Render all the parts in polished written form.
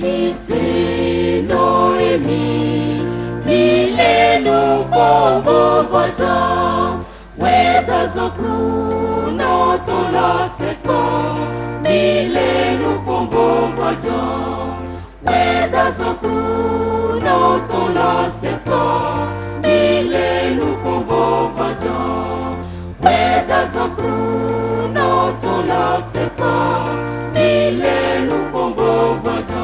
Ici Noémie, milenu kombo vota, weda zokru no tola seko, milenu kombo vota, weda zokru no tola seko, milenu kombo vota, weda zokru no tola seko, milenu kombo vota.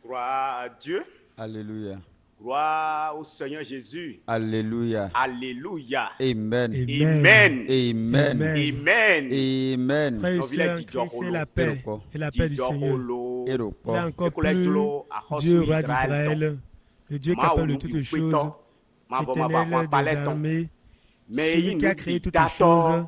Gloire à Dieu. Alléluia. Gloire au Seigneur Jésus. Alléluia. Alléluia. Amen. Amen. Amen. Amen. Amen. Frères et sœurs, c'est la paix et la paix du Seigneur. Il est encore plus Dieu, roi d'Israël, le Dieu capable de toutes choses, éternel des armées, celui qui a créé toutes choses.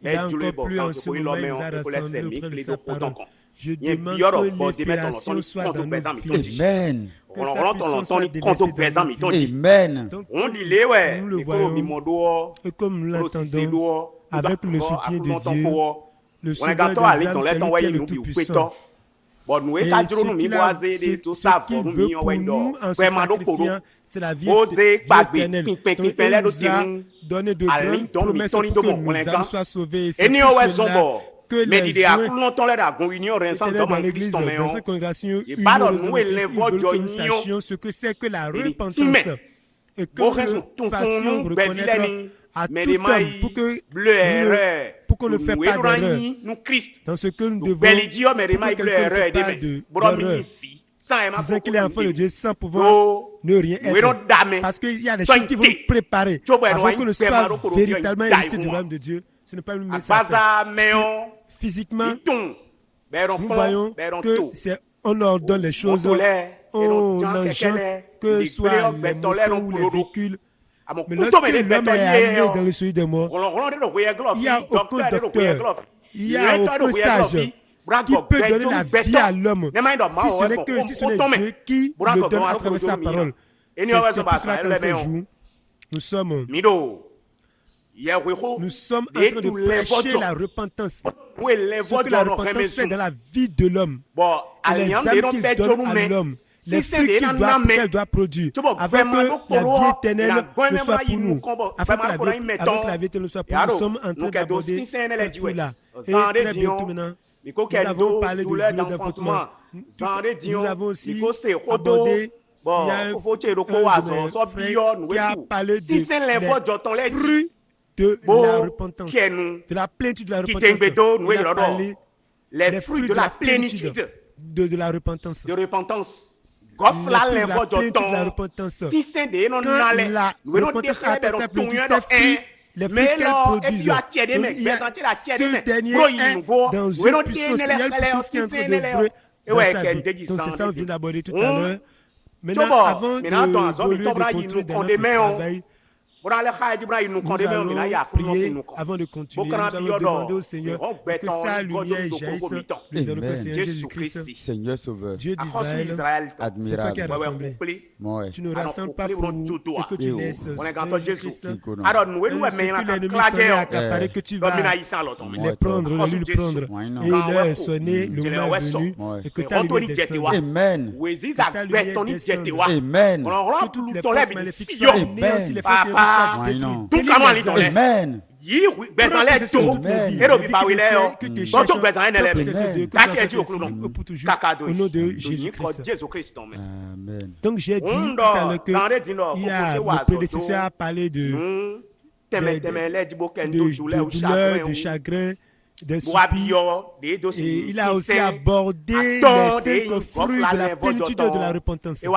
Il est encore plus en ce moment, il nous a rassemblés auprès de sa parole. Je demande que l'inspiration soit dans nos vies. Amen. Que sa puissance soit déversée dans nos vies. Amen. Donc, nous le voyons et comme nous l'entendons, avec le soutien de Dieu, le sauveur des âmes, c'est lui qui est le Tout-Puissant. Et ce qu'il veut pour nous en se sacrifiant, c'est la vie éternelle. Donc, il nous a donné de grandes promesses pour que nos âmes soient sauvées. Et c'est pour cela que les joints étaient dans l'église, dans cette congrégation, ils veulent que nous sachions ce que c'est que la repentance et que nous fassions reconnaître à tout homme pour qu'on ne fait pas d'erreur dans ce que nous devons, pour que quelqu'un ne fait pas d'erreur, disant qu'il est enfant de Dieu sans pouvoir ne rien être. Parce qu'il y a des choses qui vont nous préparer avant qu'on ne soit véritablement héritier du royaume de Dieu. Ce n'est pas une message. Physiquement, nous voyons que on ordonne les choses, on engence que ce soit les motos ou les véhicules. Mais lorsque l'homme est allé dans le seuil des morts, il n'y a aucun docteur, il n'y a aucun sage qui peut donner la vie à l'homme, si ce n'est Dieu qui le donne à travers sa parole. C'est pour cela qu'en ce jour, nous sommes en train de prêcher la repentance. Ce que la repentance fait dans la vie de l'homme, les âmes qu'il donne à l'homme, les fruits qu'elle doit produire, afin que la vie éternelle ne soit pour nous. Afin que la vie éternelle soit pour nous. Nous sommes en train d'aborder ce fruit-là. Et très bientôt maintenant, nous avons parlé de l'huile d'enfantement. Nous avons aussi abordé, il y a un de mes frères qui a parlé des fruits de la repentance, de la plénitude de la repentance. Il a parlé les fruits de la plénitude de la repentance. La plénitude de la repentance. Quand la repentance a atteint sa plénitude, les fruits qu'elle produit, il y a ce dernier est dans une puissance, il y a une puissance qui est en train d'œuvrer dans sa vie. Donc c'est ça qu'on vient d'aborder tout à l'heure. Maintenant, avant d'évoluer, de continuer dans notre travail, nous allons prier avant de continuer. Nous allons demander au Seigneur que sa lumière jaillisse dans le Seigneur Jésus-Christ. Seigneur Sauveur, Dieu d'Israël, c'est toi qui as rassemblé. Tu ne rassembles pas pour nous et que tu laisses Jésus-Christ. Ce que l'ennemi s'en est accaparé, que tu vas les prendre, les lui prendre. Et il est sonné, le moment est venu, et que ta lumière descende. Amen. Que ta lumière descende. Amen. Que toutes les forces maléfiques soient anéanties, les forces soient détruites. Amen. Au nom de Jésus-Christ. Donc j'ai dit tout à l'heure qu'il y a le prédécesseur a parlé de douleur, de chagrin, des soupirs, et il a aussi abordé les 5 fruits de la plénitude de la repentance. Et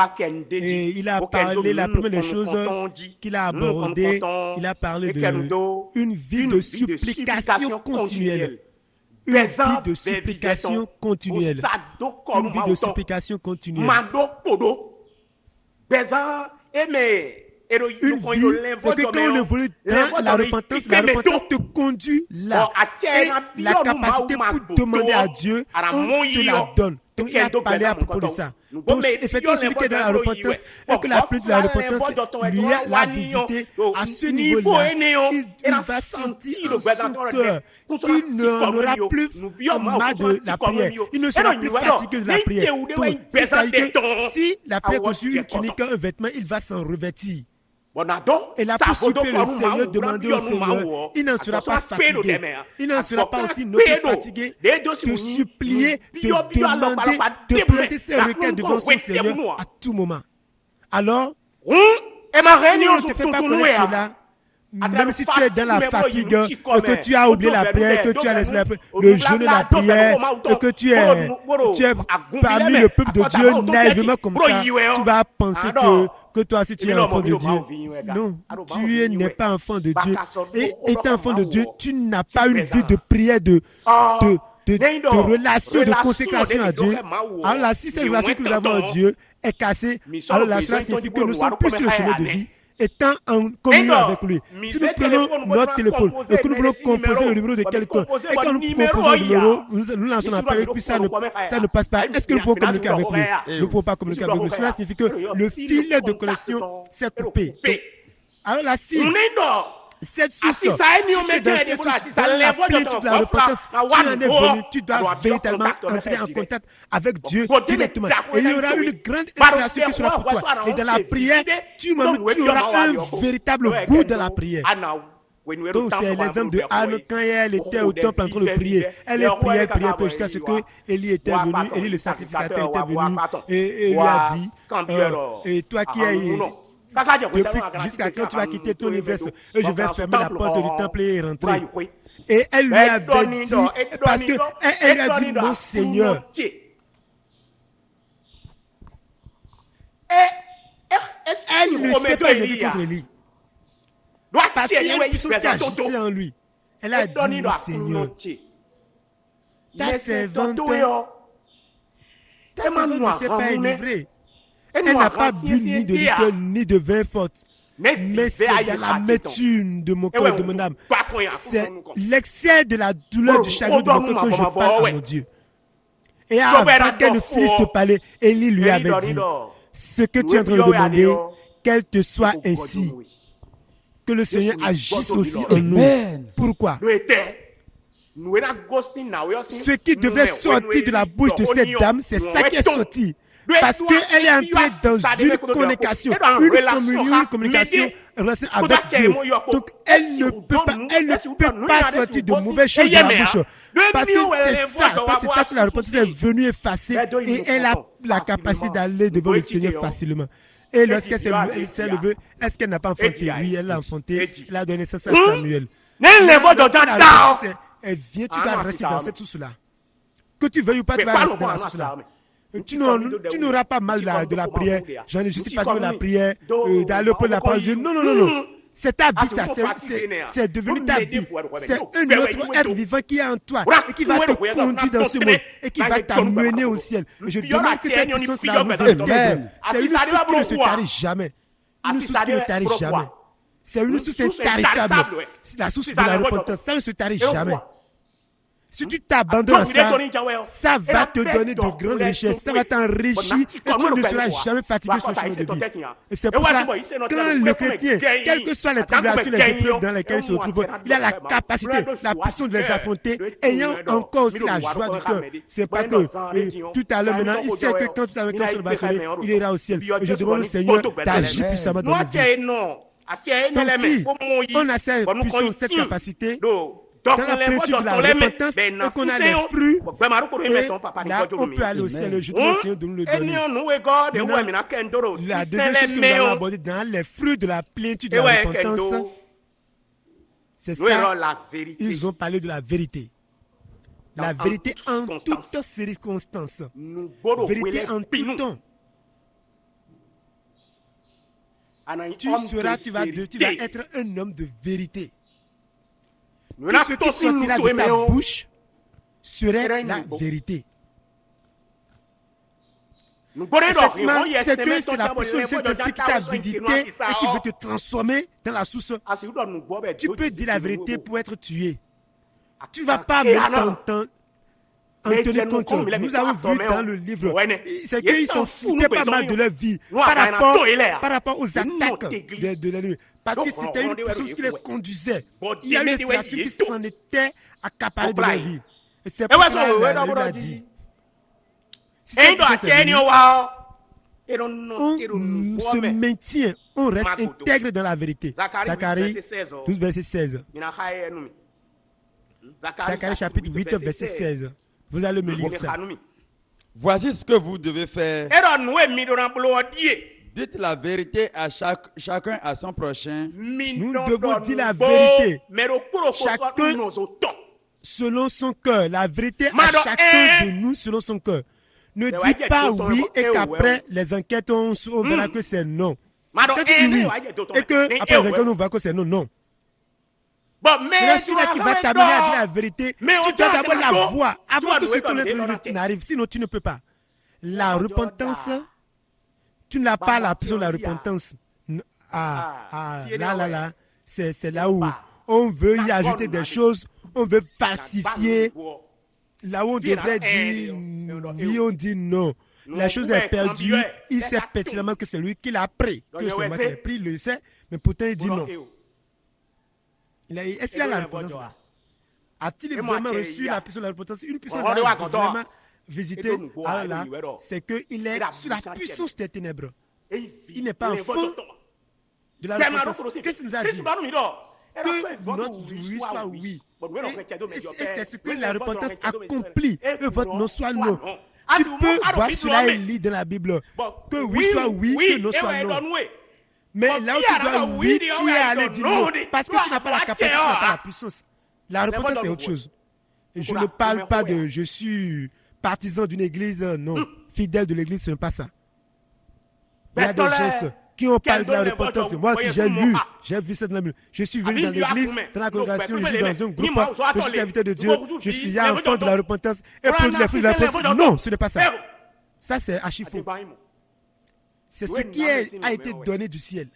il a parlé, la première des choses qu'il a abordé, il a parlé d'une vie de supplication continuelle. Une vie de supplication continuelle. Une vie de supplication continuelle. Une vie, c'est que quand on évolue dans la repentance te conduit là. Et la capacité pour demander à Dieu, on te la donne. Donc il a parlé à propos de ça. Donc effectivement, celui qui est dans la repentance et que la pluie de la repentance lui l'a visité à ce niveau-là, il va sentir en son cœur qu'il n'aura plus mal de la prière. Il ne sera plus fatigué de la prière. Donc, c'est-à-dire que si la prière constitue une tunique, un vêtement, il va s'en revêtir. Et là, pour supplier le Seigneur, demander au Seigneur, il n'en sera pas fatigué. Il n'en sera pas aussi non plus fatigué de supplier, de demander, de planter ses requêtes devant son Seigneur à tout moment. Alors, si on ne te fait pas connaître cela, même si tu es dans la fatigue, et que tu as oublié la prière, que tu as laissé le jeûne et la prière, et que tu es parmi le peuple de Dieu naïvement comme ça, tu vas penser que toi aussi tu es enfant de Dieu. Non, tu n'es pas enfant de Dieu. Et étant enfant de Dieu, tu n'as pas une vie de prière, de relation, de consécration à Dieu. Alors là, si cette relation que nous avons à Dieu est cassée, alors là, cela signifie que nous sommes plus sur le chemin de vie, étant en communion avec lui. Si nous prenons notre téléphone et que nous voulons composer le numéro de quelqu'un, et quand nous composons le numéro, nous lançons un appel et puis ça ne passe pas. Est-ce que nous pouvons communiquer avec lui? Nous ne pouvons pas communiquer avec lui. Cela signifie que le fil de connexion s'est coupé. Alors là, si cette source, si c'est dans cette source, dans la plénitude de la repentance, tu en es venu, tu dois véritablement entrer en contact avec Dieu directement. Et il y aura une grande inspiration qui sera pour toi. Et dans la prière, tu auras un véritable goût de la prière. Donc c'est l'exemple de Anne quand elle était au temple en train de prier. Elle priait jusqu'à ce que Élie était venu, Élie le sacrificateur était venu et lui a dit, et toi qui es... Depuis jusqu'à quand tu vas quitter ton ivresse et je vais fermer la porte du temple et rentrer. Et elle lui avait dit, parce que elle lui a dit, mon Seigneur. Elle ne s'est pas élevée contre Élie. Parce qu'il y a une puissance qui agissait en lui. Elle a dit, mon Seigneur, ta servante ne s'est pas livrée. Elle n'a pas bu ni de liqueur ni de vin fort. Mais c'est de l'amertume de mon cœur et de mon âme. C'est l'excès de la douleur du chagrin de mon cœur que je parle à mon Dieu. Et avant qu'elle ne finisse de parler, Élie lui avait dit, ce que tu es en train de demander, qu'elle te soit ainsi. Que le Seigneur agisse aussi en nous. Pourquoi? Ce qui devrait sortir de la bouche de cette dame, c'est ça qui est sorti. Parce qu'elle est entrée dans une communication, une communication avec Dieu. Donc, elle ne peut pas sortir de mauvaises choses de la bouche. Parce que c'est ça que la repentance est venue effacer et elle a la capacité d'aller devant le Seigneur facilement. Et lorsqu'elle s'est levée, est-ce qu'elle n'a pas enfanté? Oui, elle l'a enfanté. Elle a donné naissance à Samuel. Elle vient, tu dois rester dans cette source-là. Que tu veuilles ou pas, tu vas rester dans la source-là. Tu n'auras pas mal de la prière. J'en ai juste pas de la prière, d'aller pour la parole de Dieu. Non, non, non, non. C'est ta vie, ça. C'est devenu ta vie. C'est un autre être vivant qui est en toi et qui va te conduire dans ce monde et qui va t'amener au ciel. Et je demande que cette puissance-là nous intègre. C'est une source qui ne se tarit jamais. Une source qui ne tarit jamais. C'est une source intarissable. C'est la source de la repentance. Ça ne se tarit jamais. Si tu t'abandonnes à ça, ça va te donner de grandes richesses, ça va t'enrichir et tu ne seras jamais fatigué sur le chemin de vie. Et c'est pour ça, quand le chrétien, quelles que soient les tribulations, les épreuves dans lesquelles il se retrouve, il a la capacité, la puissance de les affronter, ayant encore aussi la joie du cœur. C'est pas que tout à l'heure maintenant, il sait que quand tout à l'heure quand va sonner, il ira au ciel. Et je demande au Seigneur d'agir puissamment dans notre vie. Donc si on a cette puissance, cette capacité, dans la plénitude de la repentance et qu'on a les fruits, et là on peut aller au ciel. Le jour du Seigneur de nous le donner. La deuxième chose que nous allons aborder dans les fruits de la plénitude de la repentance, c'est ça, ils ont parlé de la vérité. La vérité en toutes circonstances. Vérité en tout temps. Tu vas être un homme de vérité. Que ce qui sortira de ta bouche serait la vérité. Effectivement, c'est que c'est la puissance de cet esprit qui t'a visité et qui veut te transformer dans la source. Tu peux dire la vérité pour être tué. Tu ne vas pas mettre ton temps en tenir compte. Nous avons vu dans le livre, c'est qu'ils s'en foutaient pas mal de leur vie par rapport aux attaques de l'ennemi. Parce que c'était une puissance qui les conduisait. Il y a une inflation qui s'en était accaparée de leur vie. Et c'est pour cela que la Bible a dit. Si on se maintient, on reste intègre dans la vérité. Zacharie 12, verset 16. Zacharie chapitre 8, verset 16. Vous allez me lire ça. Voici ce que vous devez faire. Dites la vérité à chacun à son prochain. Nous devons dire la vérité. Chacun selon son cœur. La vérité à chacun de nous selon son cœur. Ne dis pas oui et qu'après les enquêtes on verra que c'est non. Quand tu dis oui et que après les enquêtes on verra que c'est non, non. Mais celui-là qui va t'amener à dire la vérité, tu dois d'abord la voir avant que ce que n'arrive. Sinon tu ne peux pas. La repentance, tu n'as pas la puissance de la repentance. Là, c'est là où on veut y ajouter des choses, on veut falsifier. Là où on devrait dire oui, on dit non. La chose est perdue. Il sait pertinemment que c'est lui qui l'a pris. Que c'est moi qui l'ai pris, il le sait, mais pourtant il dit non. Est-ce qu'il a la repentance? A-t-il vraiment reçu la puissance de la repentance? Une puissance de la repentance vraiment visitée. Alors là, c'est qu'il est sous la puissance des ténèbres. Il n'est pas enfant de la repentance. Qu'est-ce qu'il nous a dit? Que notre oui soit oui. Et c'est ce que la repentance accomplit. Que votre non soit non. Tu peux voir cela et lire dans la Bible. Que oui soit oui, que non soit non. Mais là où tu dois oui, tu es allé dire non. Parce que tu n'as pas la capacité, tu n'as pas la puissance. La repentance, c'est autre chose. Et je ne parle pas de je suis partisan d'une église, non. Fidèle de l'église, ce n'est pas ça. Il y a des gens qui ont parlé de la repentance. Moi aussi, j'ai lu, j'ai vu ça dans la Bible. Je suis venu dans l'église, dans la congrégation, je suis dans un groupe, je suis serviteur de Dieu, je suis un enfant de la repentance et produit les fruits de la repentance. Non, ce n'est pas ça. Ça, c'est archi faux. C'est ce qui a été donné du ciel.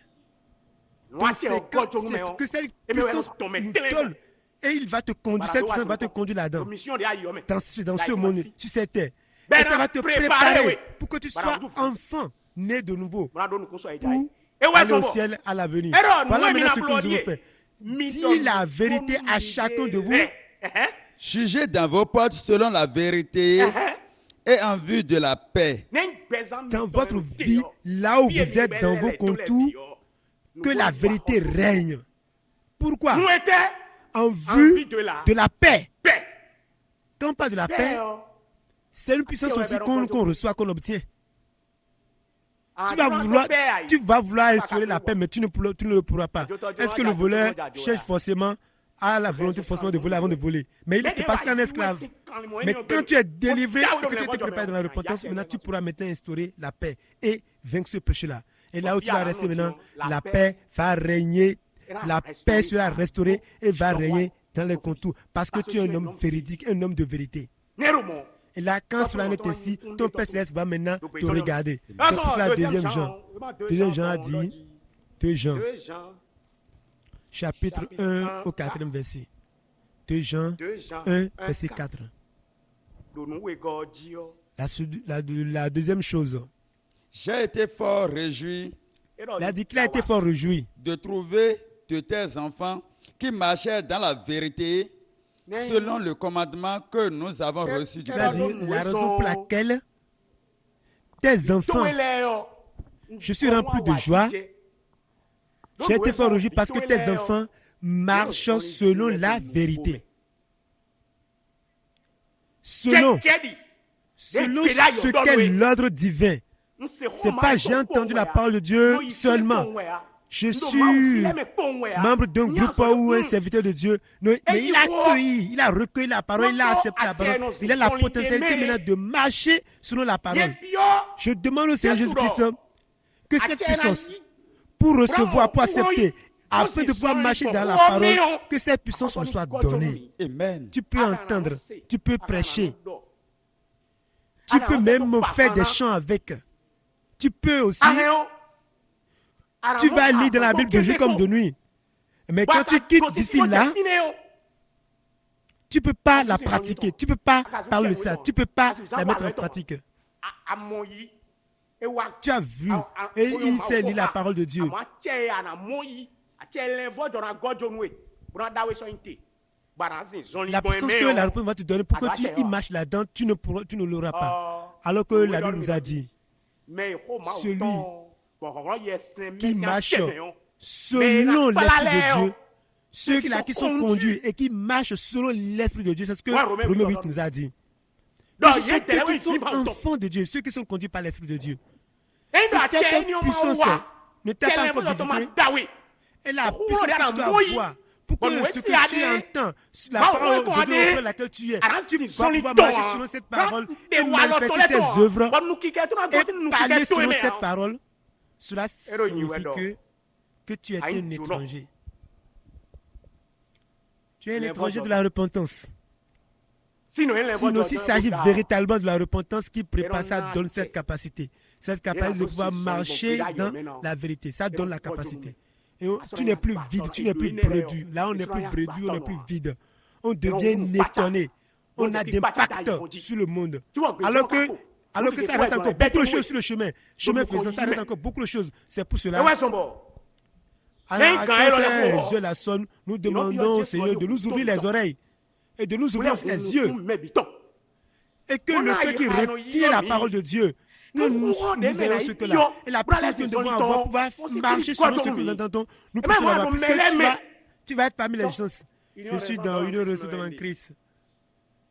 Donc, c'est ce que cette puissance nous donne. Et il va te conduire, cette puissance va te conduire là-dedans. Dans ce monde, tu sais, et ça va te préparer pour que tu sois enfant, né de nouveau, pour aller au ciel à l'avenir. Voilà maintenant ce que nous devons faire. Dis la vérité à chacun de vous. Jugez dans vos portes selon la vérité et en vue de la paix. Dans votre vie, là où vous êtes dans vos contours, que la vérité règne. Pourquoi? En vue de la paix. Quand on parle de la paix, c'est une puissance aussi qu'on reçoit, qu'on obtient. Tu vas vouloir instaurer la paix, mais tu ne le pourras pas. Est-ce que le voleur cherche forcément, a la volonté forcément de voler avant de voler? Mais c'est parce qu'il est un esclave. Mais quand tu es délivré et que tu te prépares dans la repentance, maintenant tu pourras maintenant instaurer la paix et vaincre ce péché-là. Et là où tu vas rester maintenant, la paix va régner, la paix sera restaurée et va régner dans les contours. Parce que tu es un homme véridique, un homme de vérité. Et là, quand cela n'est ainsi, ton Père Céleste va maintenant te regarder. C'est pour cela, deuxième Jean a dit, 2 Jean, chapitre 1 au 4e verset. 2 Jean 1, verset 4. La deuxième chose. J'ai été fort réjoui. Il a dit qu'il a été fort réjoui de trouver de tes enfants qui marchaient dans la vérité selon le commandement que nous avons reçu du Père. La raison pour laquelle tes enfants, je suis rempli de joie. J'ai été fort réjoui parce que tes enfants marchent selon la vérité. Selon ce qu'est l'ordre divin. C'est pas j'ai entendu la parole de Dieu seulement. Je suis membre d'un groupe ou un serviteur de Dieu. Non, mais il a accueilli, il a recueilli la parole, il a accepté la parole. Il a la potentialité maintenant de marcher selon la parole. Je demande au Seigneur Jésus-Christ que cette puissance, pour recevoir, pour accepter, afin de pouvoir marcher dans la parole, que cette puissance nous soit donnée. Amen. Tu peux entendre, tu peux prêcher. Tu peux même faire des chants avec. Tu peux aussi, tu vas lire dans la Bible de jour comme de nuit. Mais quand tu quittes d'ici là, Tu ne peux pas la pratiquer. Tu ne peux pas parler de ça. Tu ne peux pas la mettre en pratique. Tu as vu et il s'est lu la parole de Dieu. La puissance que la repentance va te donner pour que tu y marches là-dedans, tu ne l'auras pas. Alors que la Bible nous a dit, celui qui marche selon l'Esprit de Dieu, ceux-là qui sont conduits et qui marchent selon l'Esprit de Dieu, c'est ce que Romains 8 nous a dit. Ce sont ceux qui sont enfants de Dieu, ceux qui sont conduits par l'Esprit de Dieu. Si cette puissance ne t'a pas encore visité, et la puissance que tu dois avoir pour que ce que tu entends, la parole de Dieu auprès de laquelle tu es, tu vas pouvoir marcher selon cette parole et manifester ses œuvres et parler selon cette parole. Cela signifie que tu es un étranger. Tu es un étranger de la repentance. Sinon, s'il s'agit véritablement de la repentance qui prépare, ça donne cette capacité. Cette capacité de pouvoir marcher dans la vérité. Ça donne la capacité. Et tu n'es plus vide, tu n'es plus brédu. Là, on n'est plus brédu, on n'est plus vide. On devient étonné. On a d'impact sur le monde. Alors que ça reste encore beaucoup de choses sur le chemin. Chemin faisant, ça reste encore beaucoup de choses. C'est pour cela. Alors, quand ces yeux-là sonnent, nous demandons au Seigneur de nous ouvrir les oreilles et de nous ouvrir les yeux. Et que le cœur qui retient la parole de Dieu, que nous ayons ce que-là. Et la puissance que nous devons avoir pour pouvoir marcher selon ce que nous entendons, nous puissions l'avoir. Puisque tu vas être parmi les gens. Je suis dans une heureuse devant Christ.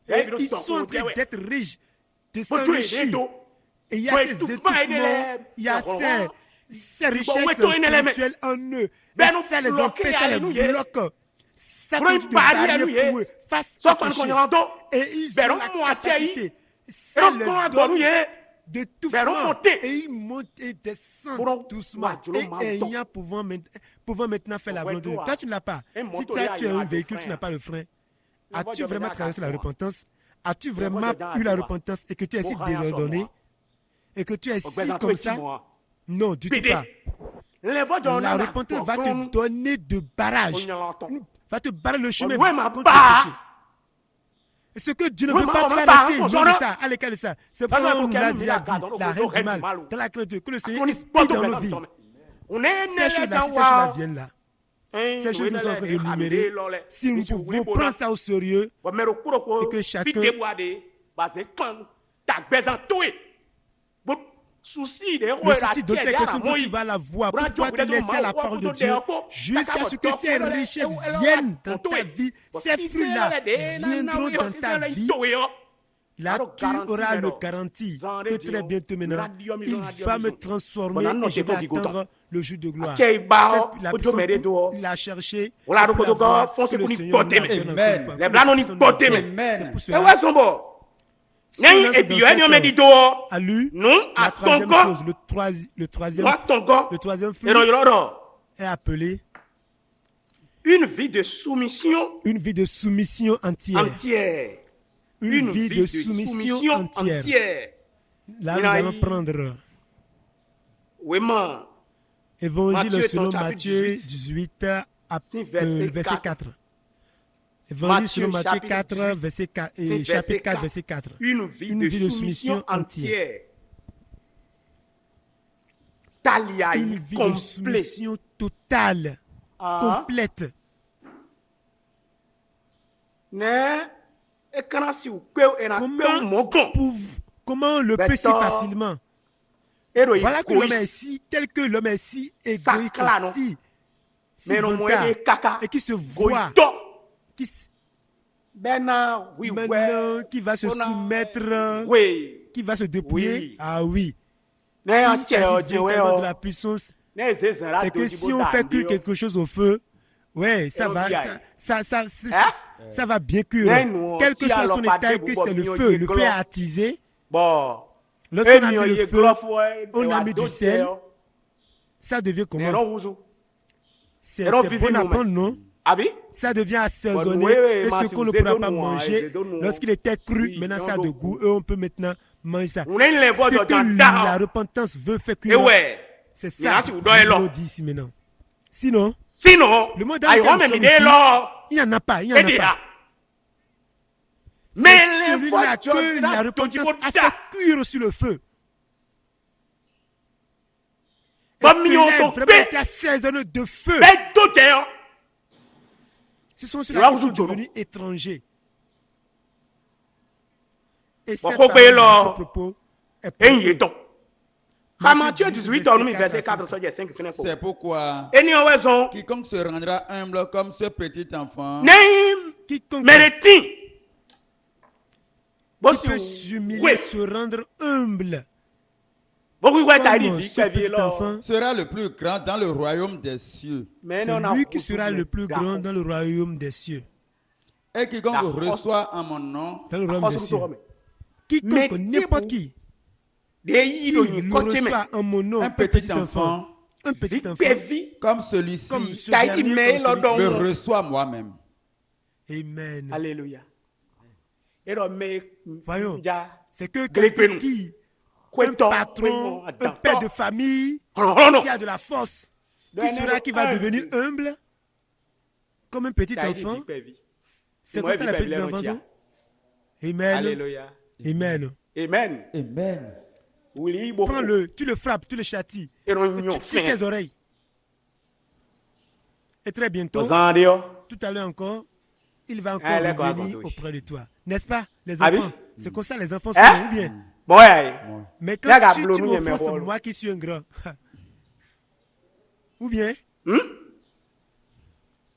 Et ils sont en train d'être riches, de s'enrichir. Et il y a ces étouffements, il y a ces richesses spirituelles en eux. Et ça les empêche, ça les bloque. Ça trouve de barrières pour eux face au péché. Et ils ont la capacité. Ça leur donne de tout faire. Et ils montent et descendent doucement. Et ayant pouvant maintenant faire la volonté de Dieu. Toi, tu ne l'as pas. Si tu as un véhicule, tu n'as pas le frein. As-tu vraiment traversé la repentance? As-tu vraiment eu la repentance et que tu es si désordonné? Et que tu es si comme ça? Non, du tout pas. La repentance va te donner de barrage. Va te barrer le chemin contre le péché. Et ce que Dieu ne veut pas, tu vas rester loin de ça, à l'écart de ça. C'est pour ça qu'on nous l'a déjà dit, la reine du mal, dans la crainte de Dieu, que le Seigneur inspire dans nos vies. Ces choses-là viennent là. Ces choses que nous sommes en train de numérer, si nous pouvons prendre ça au sérieux, et que chacun... Le souci de quelque chose que tu vas la voir pour pouvoir te laisser à la parole de Dieu jusqu'à ce que ces richesses viennent dans ta vie, ces fruits-là viendront dans ta vie. Là, tu auras le garantie que très bientôt maintenant, il va me transformer et je vais attendre le jour de gloire. La personne l'a cherché, pour la voir, que le Seigneur a lu la troisième chose, le troisième fruit est appelé une vie de soumission entière. Une vie de soumission entière. Là, nous allons prendre Évangile selon Matthieu 18, verset 4. Évangile selon Matthieu 4, verset 4, chapitre 4, verset 4. Une vie de soumission entière. Une vie de soumission totale, complète. Comment le peut si facilement? Voilà que l'homme est si, tel que l'homme est si égoïste, si vantard, et qui se voit, maintenant, qui va se soumettre, qui va se dépouiller. Ah oui. Si il s'agit vraiment de la puissance, c'est que si on fait cuire quelque chose au feu, ouais, ça va bien cuire. Quel que soit son état, que c'est le feu est attisé. Lorsqu'on a mis le feu, on a mis du sel, ça devient comment? C'est bon à prendre, non? Ça devient assaisonné et ce qu'on ne pourra pas manger lorsqu'il était cru, maintenant ça a de goût et on peut maintenant manger ça. Ce que la repentance veut faire cuire, c'est ça qu'on dit ici maintenant. Sinon, le monde dans lequel nous sommes ici, il n'y en a pas. Mais C'est celui-là que la repentance a fait cuire sur le feu. Et que l'air vraiment était assaisonné de feu. Ce sont ceux-là qui sont devenus étrangers. Et cette parole, ce propos est pour nous. Matthieu 18, verset 4, 5. C'est pourquoi quiconque se rendra humble comme ce petit enfant, quiconque qui peut s'humilier, se rendre humble, comme ce petit enfant, sera le plus grand dans le royaume des cieux. c'est lui qui sera le plus grand dans le royaume des cieux. Et quiconque reçoit en mon nom, Dans le royaume des cieux. Quiconque, n'importe qui le reçoit en mon nom, un petit enfant, comme celui-ci, me reçoit moi-même. Amen. Alléluia. Voyons, c'est que quelqu'un qui, un patron, un père de famille, qui a de la force, qui va devenir humble, comme un petit enfant. C'est comme ça les petits enfants sont. Amen. Alléluia. Amen. Amen. Amen. Prends-le, tu le frappes, tu le châties, et tu tisses ses oreilles. Et très bientôt, tout à l'heure encore, il va encore revenir auprès de toi. N'est-ce pas, les enfants? C'est comme ça les enfants sont, ou bien? Mais quand tu m'offres, c'est moi qui suis un grand. Ou bien? On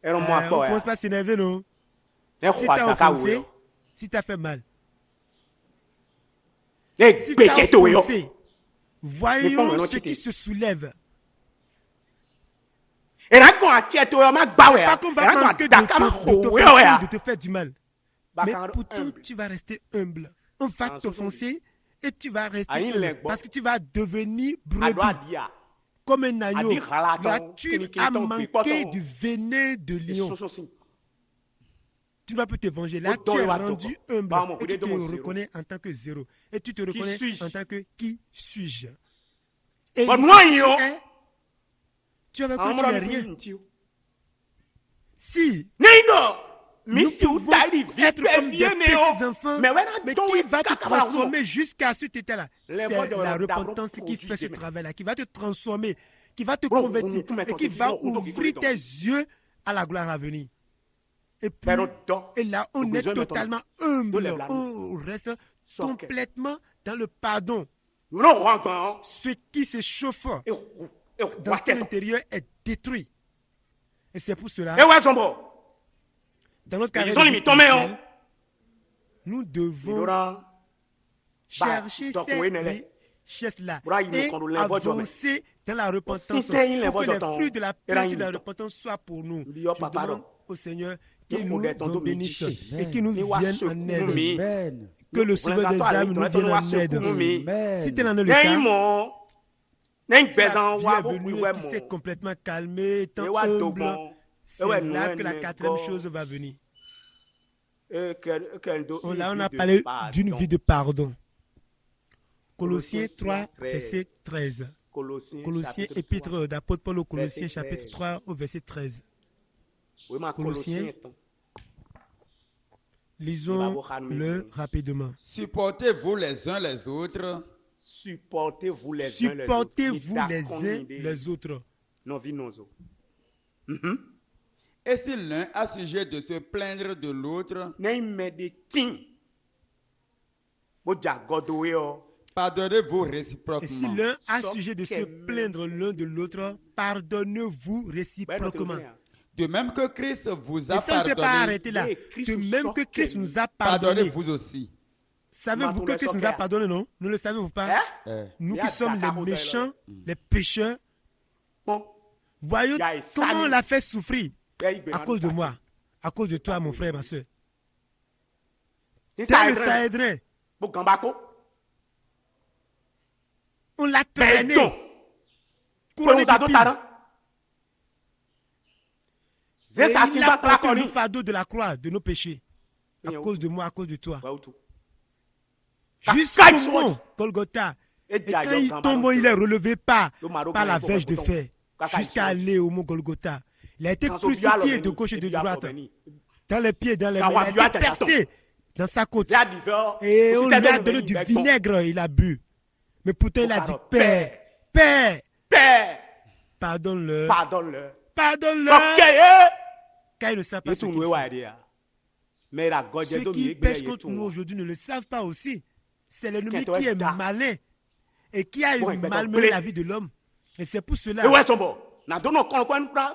ne commence pas à s'énerver, non? Si t'as offensé, si t'as fait mal. Si t'as offensé, voyons ce qui se soulève. C'est pas qu'on va manquer de te faire du mal. Mais pourtant, tu vas rester humble. On va t'offenser et tu vas rester humble. Parce que tu vas devenir brebis. Comme un agneau. Là, tu as manqué du venin de lion. Tu ne vas plus te venger. Là, tu es rendu humble. Et tu te reconnais en tant que zéro. Et tu te reconnais en tant que qui suis-je. Et tu avais quoi, tu n'es rien. Si nous pouvons être comme des petits enfants, mais qui va te transformer jusqu'à cet état-là? C'est la repentance qui fait ce travail-là, qui va te transformer, qui va te convertir et qui va ouvrir tes yeux à la gloire à venir. Et puis, et là, on est totalement humble. On reste complètement dans le pardon. Ce qui se chauffe dans ton intérieur est détruit. Et c'est pour cela, dans notre carrière spirituelle, nous devons chercher ces richesses-là et avancer dans la repentance pour que les fruits de la plénitude de la repentance soient pour nous. Je demande au Seigneur qu'il nous bénisse et qu'il nous vienne en aide. Que le Sauveur des âmes nous vienne en aide. Si tel en est le cas, Dieu est venu et qui s'est complètement calmé, étant humble, c'est là que la quatrième chose va venir. Là, on a parlé d'une vie de pardon. Colossiens 3, verset 13. Colossiens, épître d'apôtre Paul aux Colossiens, chapitre 3, au verset 13. Colossiens, lisons-le rapidement. Supportez-vous les uns les autres. Supportez-vous les uns les autres. Et si l'un a sujet de se plaindre de l'autre, pardonnez-vous réciproquement. Et si l'un a sujet de se plaindre l'un de l'autre, pardonnez-vous réciproquement. De même que Christ vous a pardonné. Et ça ne s'est pas arrêté là. De même que Christ nous a pardonné. Pardonnez-vous aussi. Savez-vous que Christ nous a pardonné, non? Ne le savez-vous pas? Nous qui sommes les méchants, les pécheurs, voyons comment on l'a fait souffrir à cause de moi, à cause de toi, mon frère, ma soeur. C'est le Sahédrin. On l'a traîné. Couronné d'épines. Et il a porté le fardeau de la croix de nos péchés. À cause de moi, à cause de toi. Jusqu'au mont Golgotha. Et quand il tombe, il est relevé par la verge de fer. Jusqu'à aller au mont Golgotha. Il a été crucifié de gauche et de droite. Dans les pieds, dans les mains. Il a été percé dans sa côte. Et on lui a donné du vinaigre, il a bu. Mais pourtant, il a dit, Père, pardonne-le. Car il ne sait pas ce qu'il fait. Ceux qui pêchent contre nous aujourd'hui ne le savent pas aussi. C'est l'ennemi qui est malin et qui a malmené la vie de l'homme. Et c'est pour cela.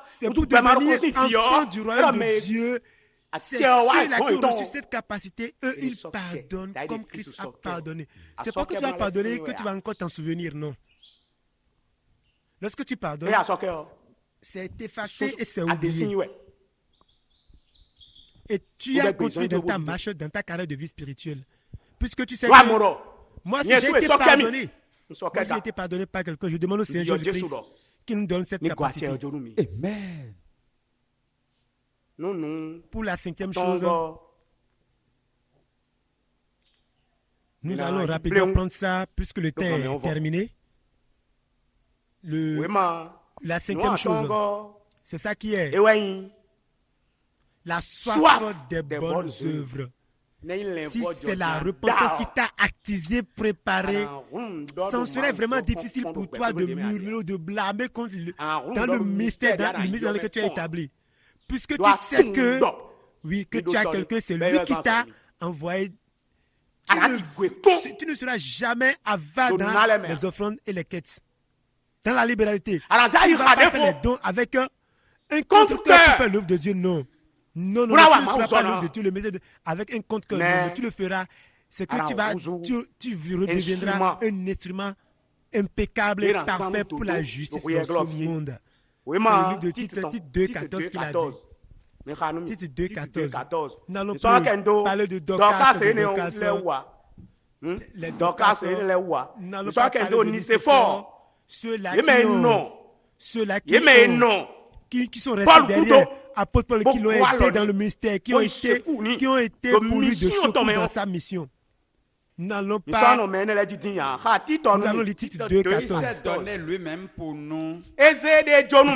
C'est pour devenir enfant du royaume de Dieu. C'est ceux-là qui ont reçu cette capacité. Eux, ils pardonnent comme Christ a pardonné. C'est pas que tu vas pardonner que tu vas encore t'en souvenir, non. Lorsque tu pardonnes, c'est effacé et c'est oublié. Et tu as continué dans ta marche, dans ta carrière de vie spirituelle. Puisque tu sais que moi, si j'ai été pardonné, par quelqu'un, je demande au Seigneur Jésus-Christ qui nous donne cette capacité. Amen. Pour la 5e chose, nous allons rapidement prendre ça puisque le temps est terminé. La 5e chose, c'est ça qui est la soif des bonnes œuvres. Si c'est la repentance qui t'a activé, préparé, ça serait vraiment difficile pour toi de murmurer, de blâmer dans le ministère dans lequel tu es établi. Puisque tu sais que, que tu as quelqu'un, c'est lui qui t'a envoyé. Tu ne seras jamais avare dans les offrandes et les quêtes. Dans la libéralité. Tu ne vas pas faire les dons avec un contre-cœur pour faire l'œuvre de Dieu, non. Non, tu ne feras pas l'œuvre de Dieu avec un contre-cœur. Non, tu le feras. C'est que tu redeviendras un instrument impeccable et parfait pour la justice dans ce monde. C'est le livre de Tite 2,14 qu'il a dit. Tite 2,14. Nous n'allons plus parler de Dorcas et de Dorcas. Les Dorcas, nous n'allons pas parler de Nicéphore. Ceux-là qui sont restés derrière apôtre Paul, qui l'ont aidé dans le ministère, qui ont été pour lui de secours dans sa mission. Nous n'allons pas. Nous allons lire Tite 2,14. Il s'est donné lui-même pour nous. Il s'est donné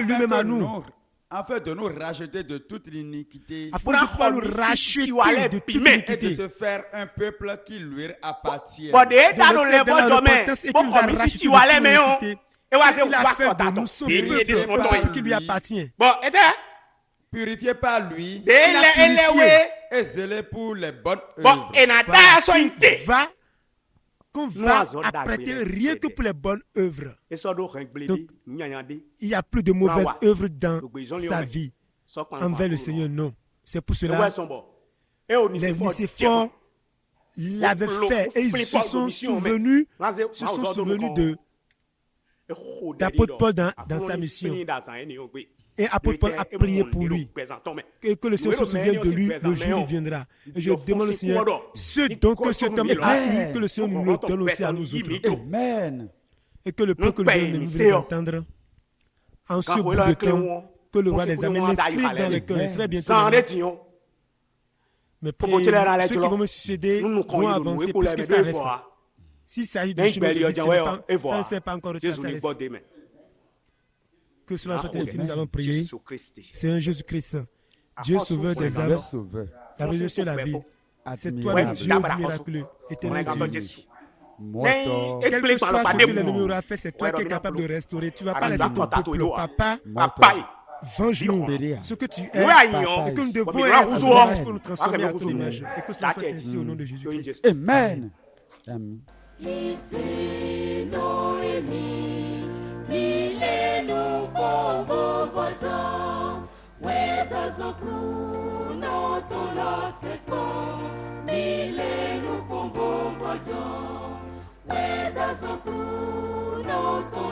lui-même à nous. Afin de nous racheter de toute l'iniquité. Afin de pouvoir nous racheter de toute l'iniquité. Et de se faire un peuple qui lui appartient. De rester dans la repentance et qui nous a racheté de toute l'iniquité. Il a fait de nous son peuple qui lui appartient. Purifié par lui. Il a purifié. Et zélé pour les bonnes œuvres. Qu'on va apprêter rien que pour les bonnes œuvres. Donc, il n'y a plus de mauvaises œuvres dans sa vie envers le Seigneur, non. C'est pour cela les Nicéphores l'avaient fait et ils se sont souvenus d'apôtre Paul dans sa mission. Et apôtre Paul a prié pour lui. Et que le Seigneur se souvienne de lui le jour où il viendra. Et je demande au Seigneur, ce don que cet homme a eu, que le Seigneur nous le donne aussi à nous autres. Amen. Et que le peuple nous voulons entendre en ce bout de temps, que le roi des Amériques l'écrive dans le cœur. Et très bientôt, mais ceux qui vont me succéder vont avancer puisque ça reste. S'il s'agit de chemin de vie, ça ne s'est pas encore retracé. Que cela soit ainsi, nous allons prier. C'est un Jésus-Christ, Dieu sauveur des âmes, la résurrection de la vie. C'est toi le Dieu miraculeux, éternel Dieu. Quel que soit ce que l'ennemi aura fait, c'est toi qui es capable de restaurer. Tu ne vas pas laisser ton peuple, papa. Venge-nous ce que tu es et que nous devons être pour nous transformer à ton image. Et que cela soit ainsi au nom de Jésus-Christ. Amen. Amen. Milenu Congo votant, wedas en clou, non ton la seco. Milenu Congo votant, wedas en clou, non ton